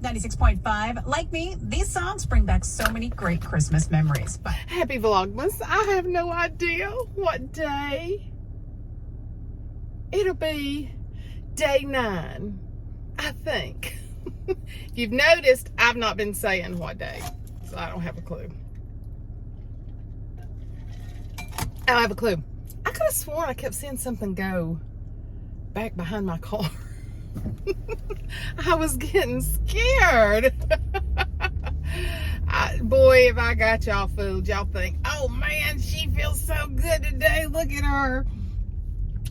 96.5. Like me, these songs bring back so many great Christmas memories. But happy Vlogmas. I have no idea what day. It'll be day 9, I think. If you've noticed, I've not been saying what day, so I don't have a clue. I don't have a clue. I could have sworn I kept seeing something go back behind my car. I was getting scared. Boy, if I got y'all fooled, y'all think, oh man, she feels so good today. Look at her.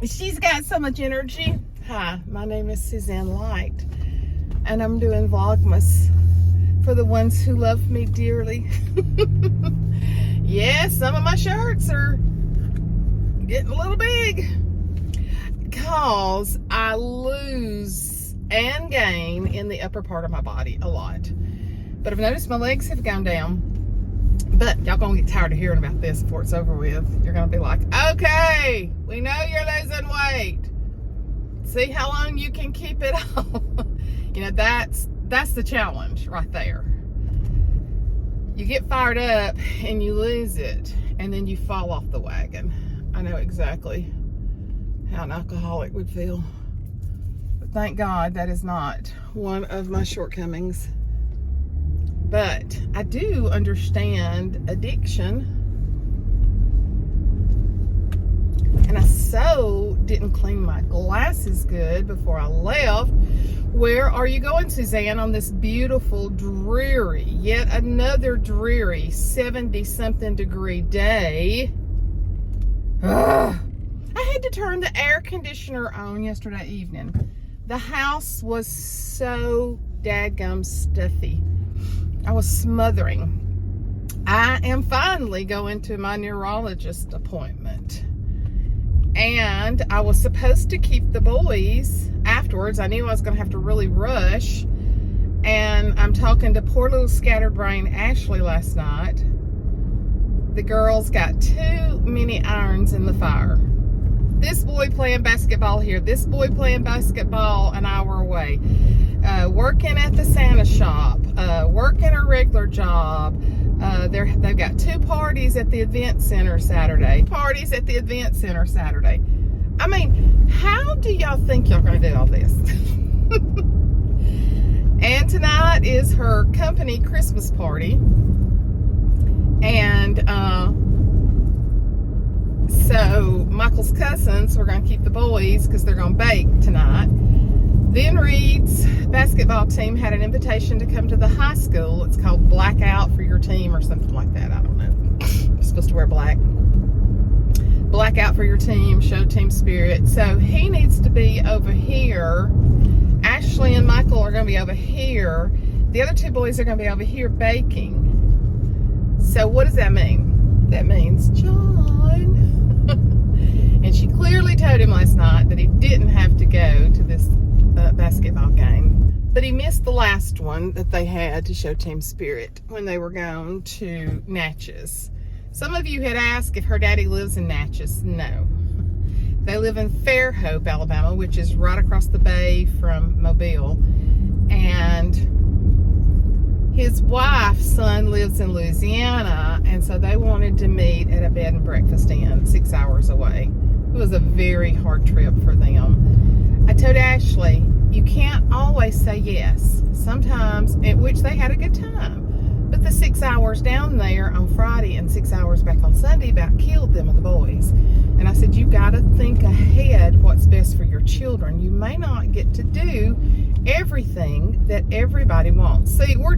She's got so much energy. Hi, my name is Suzanne Light, and I'm doing Vlogmas for the ones who love me dearly. Yeah, some of my shirts are getting a little big because I lose and gain in the upper part of my body a lot. But I've noticed my legs have gone down. But y'all gonna get tired of hearing about this before it's over with. You're gonna be like, okay, we know you're losing weight. See how long you can keep it off. You know, that's the challenge right there. You get fired up and you lose it, and then you fall off the wagon. I know exactly how an alcoholic would feel. But thank God that is not one of my shortcomings. But I do understand addiction. And I so didn't clean my glasses good before I left. Where are you going, Suzanne, on this beautiful, dreary, yet another dreary 70-something degree day? Ugh. I had to turn the air conditioner on yesterday evening. The house was so dadgum stuffy. I was smothering. I am finally going to my neurologist appointment. And I was supposed to keep the boys afterwards. I knew I was going to have to really rush. And I'm talking to poor little scattered brain Ashley last night. The girls got too many irons in the fire. This boy playing basketball here. This boy playing basketball an hour away. Working at the Santa shop. Working a regular job. They've got 2 parties at the event center Saturday. I mean, how do y'all think y'all gonna do all this? And tonight is her company Christmas party. And so Michael's cousins, we're gonna keep the boys because they're gonna bake tonight. Then Reed's basketball team had an invitation to come to the high school. It's called Blackout for your team or something like that. I don't know. You're supposed to wear black. Blackout for your team, show team spirit. So he needs to be over here. Ashley and Michael are going to be over here. The other 2 boys are going to be over here baking. So what does that mean? That means John. And she clearly told him last night that he didn't have to go to this basketball game, but he missed the last one that they had to show team spirit when they were going to Natchez. Some of you had asked if her daddy lives in Natchez. No, they live in Fairhope, Alabama, which is right across the bay from Mobile, and his wife's son lives in Louisiana, and so they wanted to meet at a bed and breakfast inn 6 hours away. It was a very hard trip for them. I told Ashley, you can't always say yes. Sometimes, at which they had a good time. But the 6 hours down there on Friday and 6 hours back on Sunday about killed them and the boys. And I said, you got to think ahead what's best for your children. You may not get to do everything that everybody wants. See, we're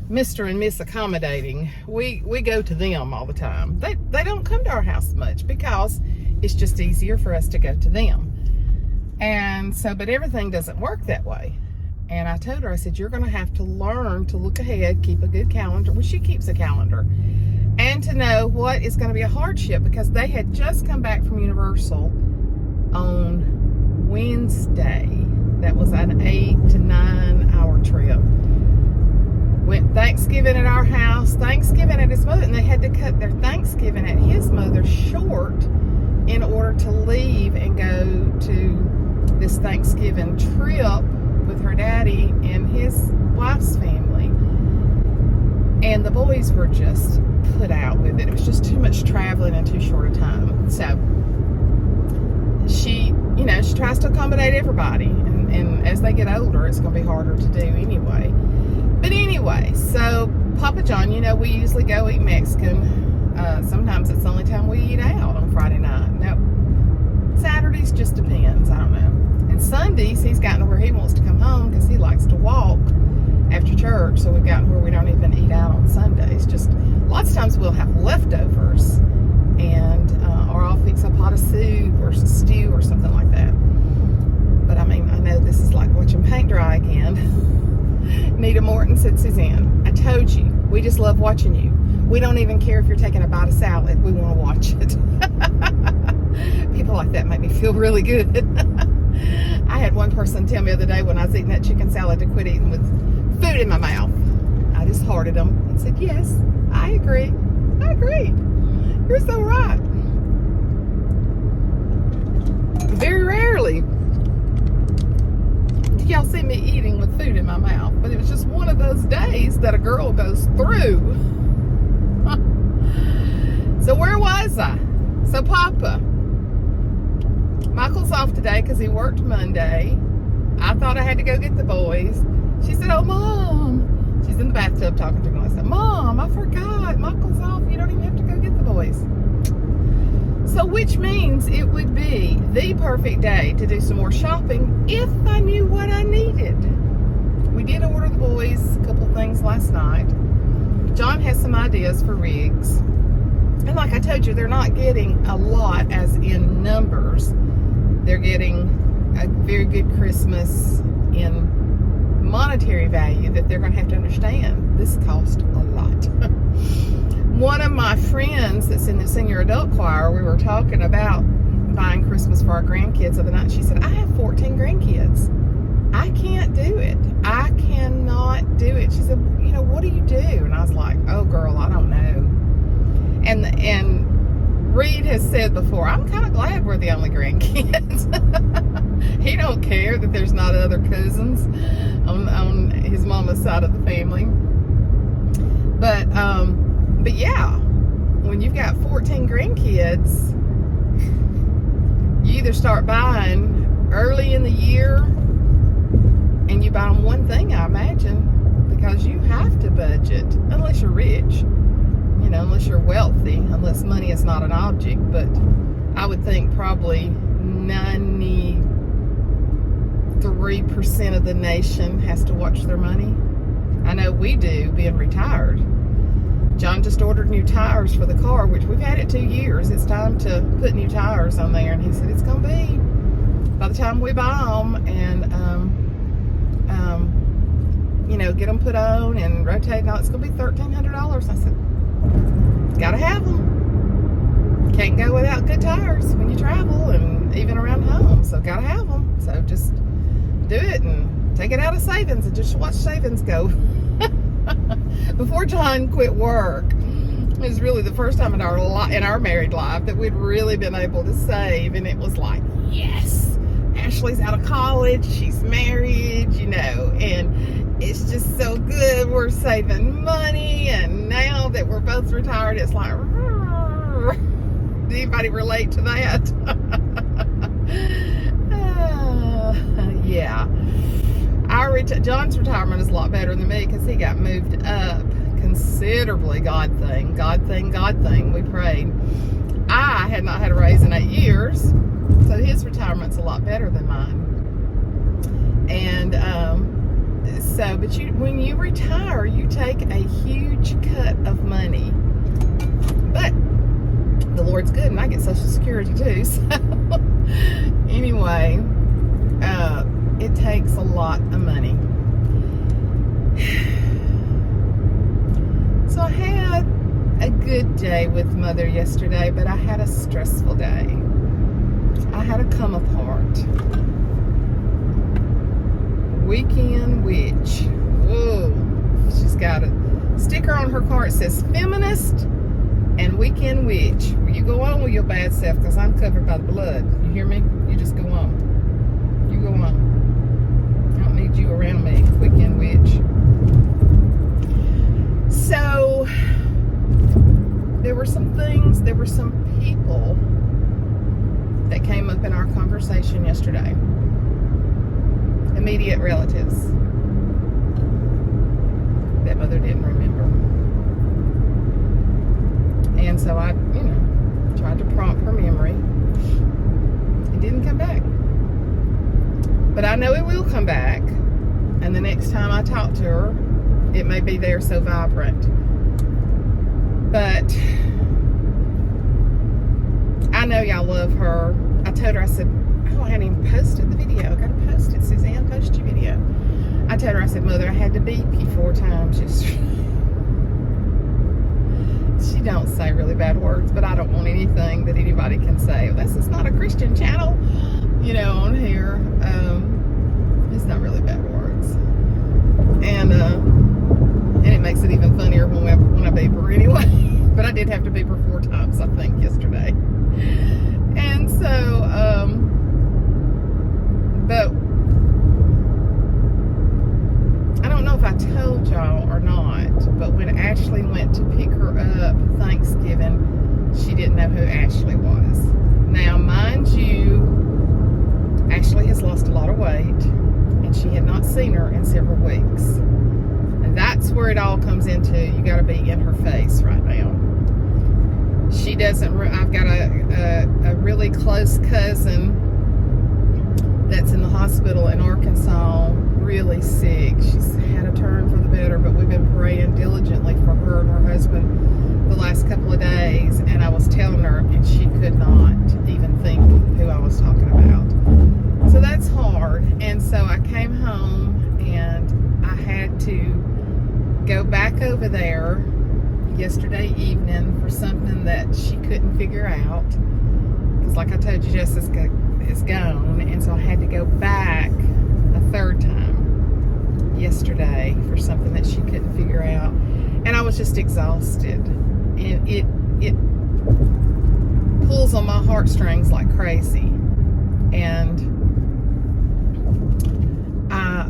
Mr. and Miss Accommodating. We go to them all the time. They don't come to our house much because it's just easier for us to go to them. And so, but everything doesn't work that way. And I told her, I said, you're going to have to learn to look ahead, keep a good calendar. Well, she keeps a calendar. And to know what is going to be a hardship, because they had just come back from Universal on Wednesday. That was an 8 to 9 hour trip. Went Thanksgiving at our house, Thanksgiving at his mother, and they had to cut their Thanksgiving at his mother short in order to leave and go to this Thanksgiving trip with her daddy and his wife's family. And the boys were just put out with it. It was just too much traveling in too short a time. So she tries to accommodate everybody. And as they get older, it's going to be harder to do anyway. But anyway, so Papa John, we usually go eat Mexican. Sometimes it's the only time we eat out on Friday night. Now, Saturdays just depends. I don't know. And Sundays, he's gotten to where he wants to come home because he likes to walk after church. So we've gotten where we don't even eat out on Sundays. Just lots of times we'll have leftovers, and or I'll fix a pot of soup or some stew or something like that. But I mean, I know this is like watching paint dry again. Nita Morton said, Suzanne, I told you, we just love watching you. We don't even care if you're taking a bite of salad. We want to watch it. People like that make me feel really good. I had one person tell me the other day when I was eating that chicken salad to quit eating with food in my mouth. I just hearted them and said, yes, I agree. I agree. You're so right. Very rarely do y'all see me eating with food in my mouth, but it was just one of those days that a girl goes through. So where was I? So Papa, Michael's off today because he worked Monday. I thought I had to go get the boys. She said, oh, Mom. She's in the bathtub talking to me. I said, Mom, I forgot. Michael's off. You don't even have to go get the boys. So which means it would be the perfect day to do some more shopping if I knew what I needed. We did order the boys a couple things last night. John has some ideas for rigs. And like I told you, they're not getting a lot as in numbers. They're getting a very good Christmas in monetary value that they're going to have to understand. This cost a lot. One of my friends that's in the senior adult choir, we were talking about buying Christmas for our grandkids the other night. She said, I have 14 grandkids. I can't do it. I cannot do it. She said, what do you do? And I was like, oh, girl, I don't know. And Reed has said before, I'm kind of glad we're the only grandkids. He don't care that there's not other cousins on his mama's side of the family. But yeah, when you've got 14 grandkids, you either start buying early in the year and you buy them one thing, I imagine, because you have to budget, unless you're rich. Unless you're wealthy, unless money is not an object. But I would think probably 93% of the nation has to watch their money. I know we do, being retired. John just ordered new tires for the car, which we've had it 2 years. It's time to put new tires on there. And he said, it's going to be, by the time we buy them and, get them put on and rotate and all, it's going to be $1,300. I said, gotta have them. Can't go without good tires when you travel and even around home. So gotta have them. So just do it and take it out of savings and just watch savings go. Before John quit work, it was really the first time in our married life that we'd really been able to save. And it was like, yes, Ashley's out of college, she's married, and it's just so good. We're saving money, and now that we're both retired, it's like, did anybody relate to that? Yeah. John's retirement is a lot better than me because he got moved up considerably. God thing. We prayed. I had not had a raise in 8 years, so his retirement's a lot better than mine. And but when you retire, you take a huge cut of money. But the Lord's good, and I get Social Security too. So anyway, it takes a lot of money. So I had a good day with Mother yesterday, but I had a stressful day. I had a come apart. Weekend witch. Whoa. She's got a sticker on her car. It says feminist and weekend witch. Well, you go on with your bad self because I'm covered by the blood. You hear me? You just go on. You go on. I don't need you around me, weekend witch. So, there were some things, there were some people that came up in our conversation yesterday. Immediate relatives that Mother didn't remember. And so I, tried to prompt her memory. It didn't come back. But I know it will come back. And the next time I talk to her, it may be there so vibrant. But I know y'all love her. I told her, I said, I hadn't even posted the video. I gotta post it. Suzanne, post your video. I told her, I said, Mother, I had to beep you 4 times. She don't say really bad words, but I don't want anything that anybody can say. This is not a Christian channel, on here. It's not really bad words. And it makes it even funnier when I beep her anyway. But I did have to beep her 4 times, I think, yesterday. And so, but I don't know if I told y'all or not, but when Ashley went to pick her up Thanksgiving, she didn't know who Ashley was. Now, mind you, Ashley has lost a lot of weight, and she had not seen her in several weeks. And that's where it all comes into. You got to be in her face right now. She doesn't, I've got a really close cousin that's in the hospital in Arkansas, really sick. She's had a turn for the better, but we've been praying diligently for her and her husband the last couple of days. And I was telling her, and she could not even think who I was talking about. So that's hard. And so I came home and I had to go back over there yesterday evening for something that she couldn't figure out. Because like I told you, Jessica is gone. And so I had to go back a 3rd time yesterday for something that she couldn't figure out. And I was just exhausted. And it pulls on my heartstrings like crazy. And I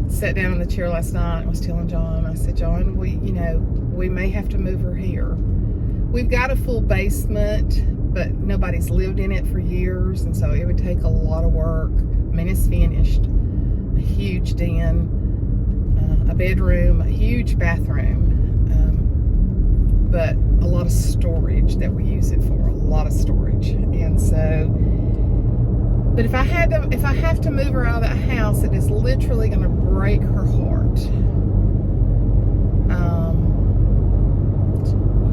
sat down in the chair last night and was telling John, I said, John, we may have to move her here. We've got a full basement, but nobody's lived in it for years, and so it would take a lot of work. I mean, it's finished. A huge den, a bedroom, a huge bathroom, but a lot of storage that we use it for, a lot of storage. And so, but if I have to move her out of that house, it is literally going to break her heart.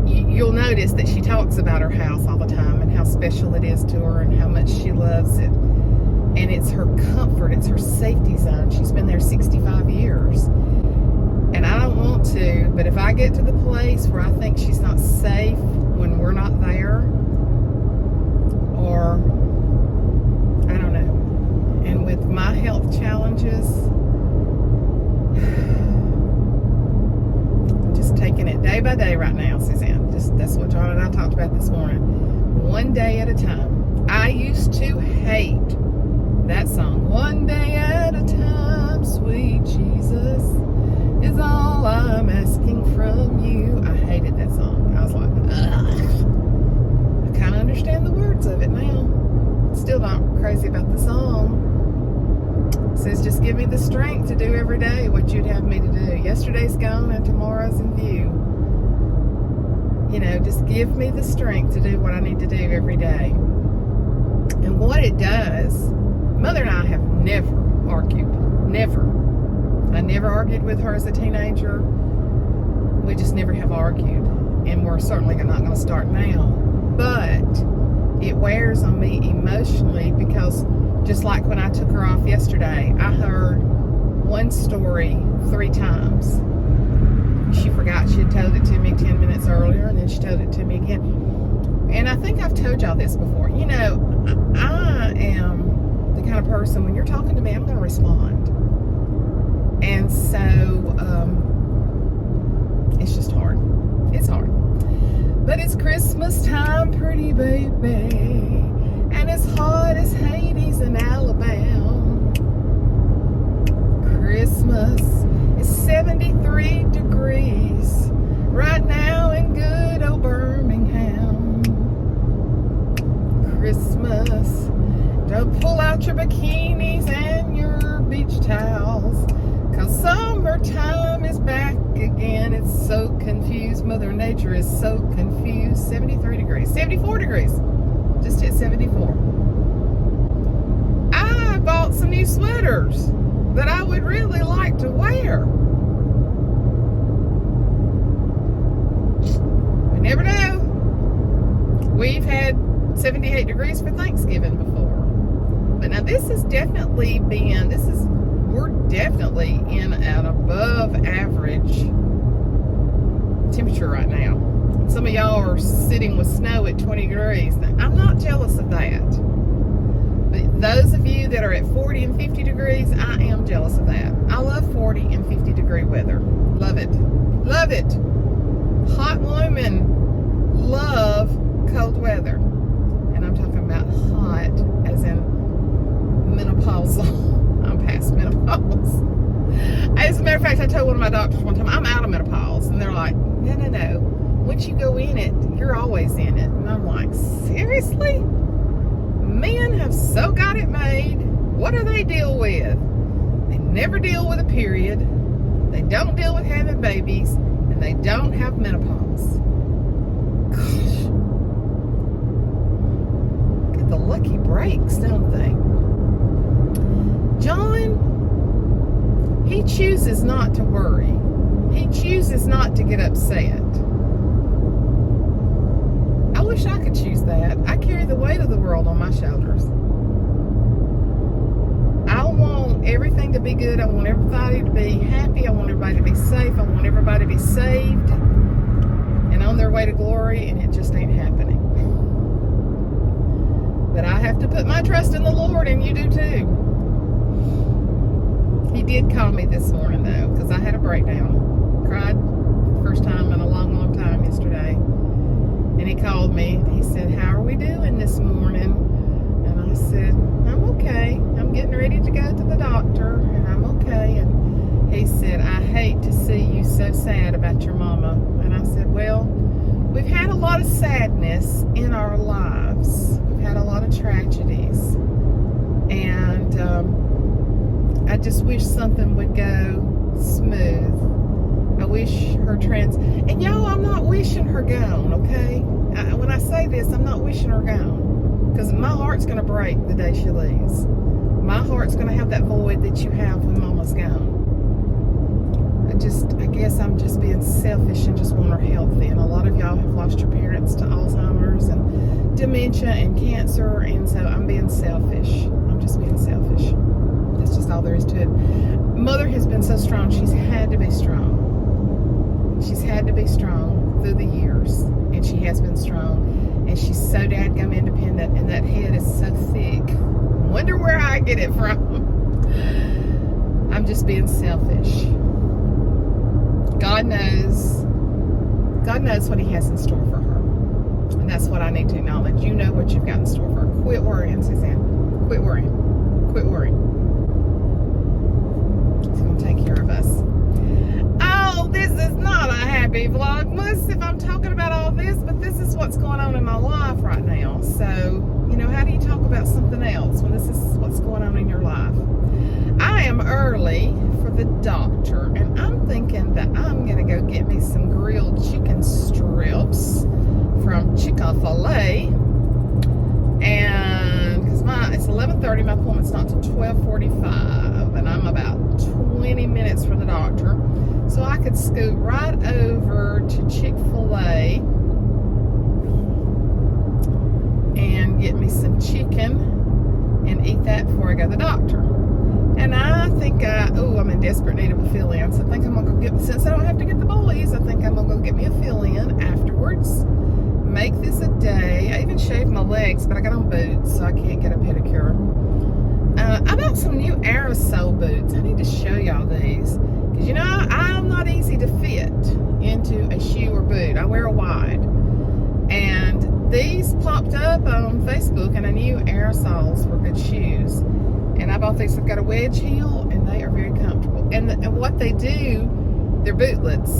You'll notice that she talks about her house all the time and how special it is to her and how much she loves it. And it's her comfort, it's her safety zone. She's been there 65 years. And I don't want to, but if I get to the place where I think she's not safe when we're not there, or I don't know, and with my health challenges, just taking it day by day right now, Suzanne. That's what John and I talked about this morning. One day at a time. I used to hate that song. One day at a time, sweet Jesus, is all I'm asking from you. I hated that song. I was like, ugh. I kind of understand the words of it now. Still not crazy about the song. It says, just give me the strength to do every day what you'd have me to do. Yesterday's gone and tomorrow's in view. Just give me the strength to do what I need to do every day. And what it does, Mother and I have never argued. Never. I never argued with her as a teenager. We just never have argued. And we're certainly not going to start now. But it wears on me emotionally because just like when I took her off yesterday, I heard one story 3 times. She forgot she had told it to me 10 minutes earlier, and then she told it to me again. And I think I've told y'all this before. I am the kind of person, when you're talking to me, I'm going to respond. And so, it's just hard. It's hard. But it's Christmas time, pretty baby. And it's hot as Hades in Alabama. Christmas is 73 degrees right now in good old Birmingham. Christmas, don't pull out your bikinis and your beach towels, 'cause summertime is back again. It's so confused. Mother Nature is so confused. 73 degrees, 74 degrees. Just hit 74. I bought some new sweaters that I would really like to wear. We never know. We've had 78 degrees for Thanksgiving before. But now this has definitely been, we're definitely in an above average temperature right now. Some of y'all are sitting with snow at 20 degrees. Now, I'm not jealous of that. But those of you that are at 40 and 50 degrees, I am jealous of that. I love 40 and 50 degree weather. Love it. Love it. Hot women love cold weather. And I'm talking about hot as in menopausal. I'm past menopause. As a matter of fact, I told one of my doctors one time, I'm out of menopause. And they're like, no. Once you go in it, you're always in it. And I'm like, seriously? Men have so got it made. What do they deal with? They never deal with a period. They don't deal with having babies. And they don't have menopause. Gosh. Get the lucky breaks, don't they? John, he chooses not to worry. He chooses not to get upset. I wish I could choose that. I carry the weight of the world on my shoulders. I want everything to be good. I want everybody to be happy. I want everybody to be safe. I want everybody to be saved and on their way to glory, and it just ain't happening. But I have to put my trust in the Lord, and you do too. He did call me this morning, though, because I had a breakdown. Cried first time in a long time yesterday. And he called me. He said, how are we doing this morning? And I said, I'm okay. I'm getting ready to go to the doctor, and I'm okay. And he said, I hate to see you so sad about your mama. And I said, well, we've had a lot of sadness in our lives. We've had a lot of tragedies. And I just wish something would go smooth. I wish her and y'all, I'm not wishing her gone, okay? When I say this, I'm not wishing her gone, because my heart's going to break the day she leaves. My heart's going to have that void that you have when mama's gone. I guess I'm just being selfish and just want her healthy. And a lot of y'all have lost your parents to Alzheimer's and dementia and cancer, and so I'm being selfish. I'm just being selfish. That's just all there is to it. Mother has been so strong. She's had to be strong. She's had to be strong through the years, and she has been strong, and she's so dadgum independent, and that head is so thick. Wonder where I get it from. I'm just being selfish. God knows what he has in store for her, and that's what I need to acknowledge. You know what you've got in store for her. Quit worrying, Suzanne. Quit worrying. Quit worrying. He's going to take care of us. Oh, this is not a happy Vlogmas if I'm talking about all this, but this is what's going on in my life right now. So, how do you talk about something else when this is what's going on in your life? I am early for the doctor, and I'm thinking that I'm going to go get me some grilled chicken strips from Chick-fil-A. And because it's 11:30, my appointment's not till 12:45, and I'm about 20 minutes from the doctor. So I could scoot right over to Chick-fil-A and get me some chicken and eat that before I go to the doctor. And I think I'm in desperate need of a fill-in. So I think I'm going to go get, since I don't have to get the boys, I think I'm going to go get me a fill-in afterwards. Make this a day. I even shaved my legs, but I got on boots, so I can't get a pedicure. I bought some new aerosol boots. I need to show y'all these. Because, I'm not easy to fit into a shoe or boot. I wear a wide. And these popped up on Facebook, and I knew aerosols were good shoes. And I bought these. They've got a wedge heel, and they are very comfortable. And what they do, they're bootlets.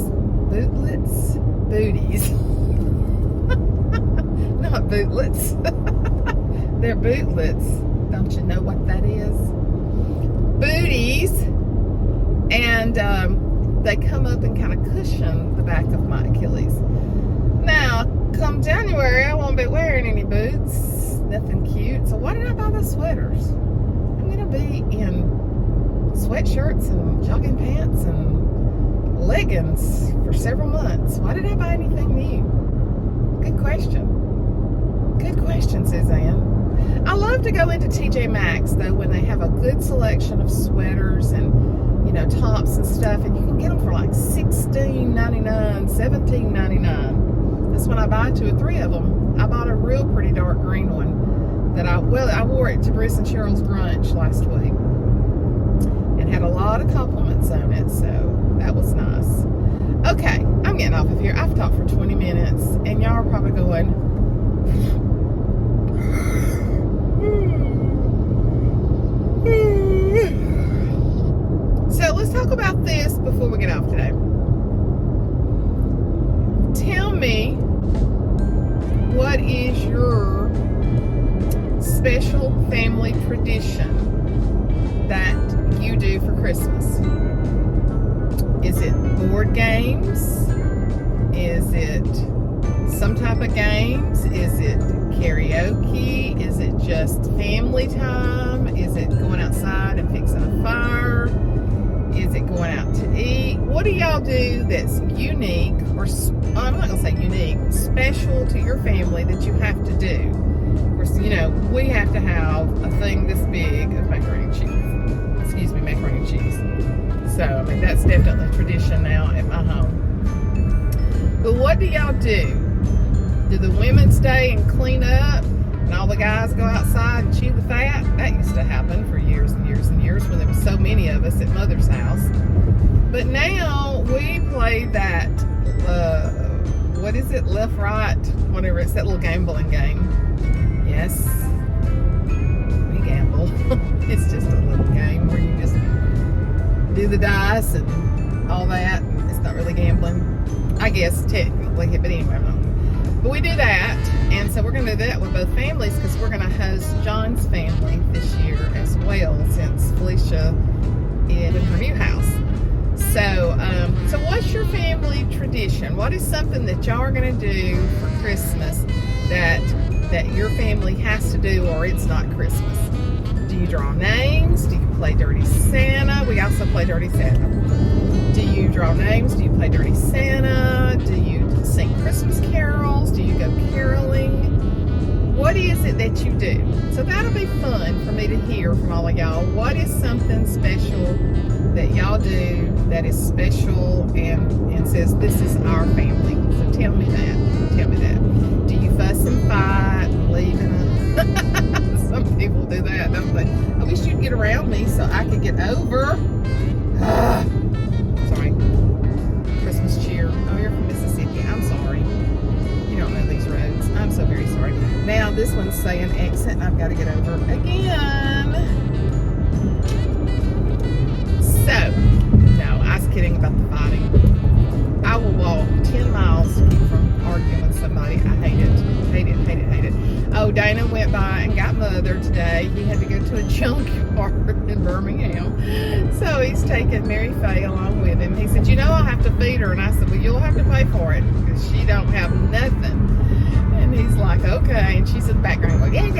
Bootlets? Booties. Not bootlets. They're bootlets. Don't you know what that is? Booties. And they come up and kind of cushion the back of my Achilles. Now, come January, I won't be wearing any boots. Nothing cute. So why did I buy those sweaters? I'm going to be in sweatshirts and jogging pants and leggings for several months. Why did I buy anything new? Good question. Good question, Suzanne. I love to go into TJ Maxx, though, when they have a good selection of sweaters and, you know, tops and stuff, and you can get them for like $16.99, $17.99. That's when I buy 2 or 3 of them. I bought a real pretty dark green one that I wore it to Bruce and Cheryl's brunch last week and had a lot of compliments on it, so that was nice. Okay, I'm getting off of here. I've talked for 20 minutes, and y'all are probably going, so let's talk about this before we get off today. Tell me, what is your special family tradition that you do for Christmas? Is it board games? Is it some type of games? Is it karaoke? Is it just family time? Is it going outside and fixing a fire? Is it going out to eat? What do y'all do that's unique, or I'm not going to say unique, special to your family that you have to do? Of course, you know, we have to have a thing this big of macaroni and cheese. Excuse me, macaroni and cheese. So, I mean, that's definitely a tradition now at my home. But what do y'all do? Do the women stay and clean up, and all the guys go outside and chew the fat? That used to happen for years and years and years when there was so many of us at Mother's house. But now we play that, what is it, left, right, whatever. It's that little gambling game. Yes, we gamble. It's just a little game where you just do the dice and all that. It's not really gambling, I guess, technically, but anyway, I'm not. But we do that, and so we're going to do that with both families, because we're going to host John's family this year as well, since Felicia is in her new house. So, so what's your family tradition? What is something that y'all are going to do for Christmas that your family has to do, or it's not Christmas? Do you draw names? Do you play Dirty Santa? We also play Dirty Santa. Do you draw names? Do you play Dirty Santa? Do you sing Christmas carols? Do you go caroling? What is it that you do? So that'll be fun for me to hear from all of y'all. What is something special that y'all do that is special and says, this is our family? So tell me that. Tell me that. Do you fuss and fight and leave in a... Some people do that, don't they? I wish you'd get around me so I could get over. Sorry. Christmas cheer. Oh, you're from Mississippi. I'm sorry. You don't know these roads. I'm so very sorry. Now, this one's saying exit, and I've got to get over again. So, no, I was kidding about the fighting. I will walk 10 miles to keep from arguing with somebody. I hate it. Hate it, hate it, hate it. Oh, Dana went by and got Mother today. He had to go to a junkyard in Birmingham. So he's taking Mary Faye along with him. He said, you know, I'll have to feed her. And I said, well, you'll have to pay for it, because she don't have nothing. And he's like, okay. And she's in the background going, yeah.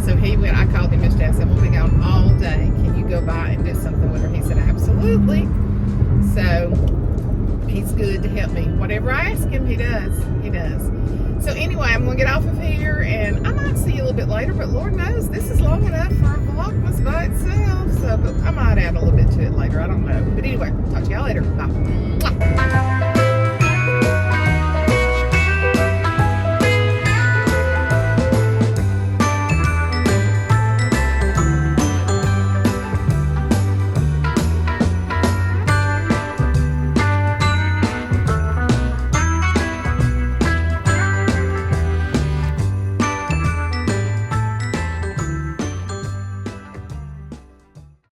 So he went, I called him yesterday. I said, we'll be gone all day. Can you go by and do something with her? He said, absolutely. So he's good to help me. Whatever I ask him, he does. He does. So anyway, I'm going to get off of here, and I might see you a little bit later, but Lord knows this is long enough for a VLOGMAS by itself. So, but I might add a little bit to it later. I don't know. But anyway, talk to y'all later. Bye.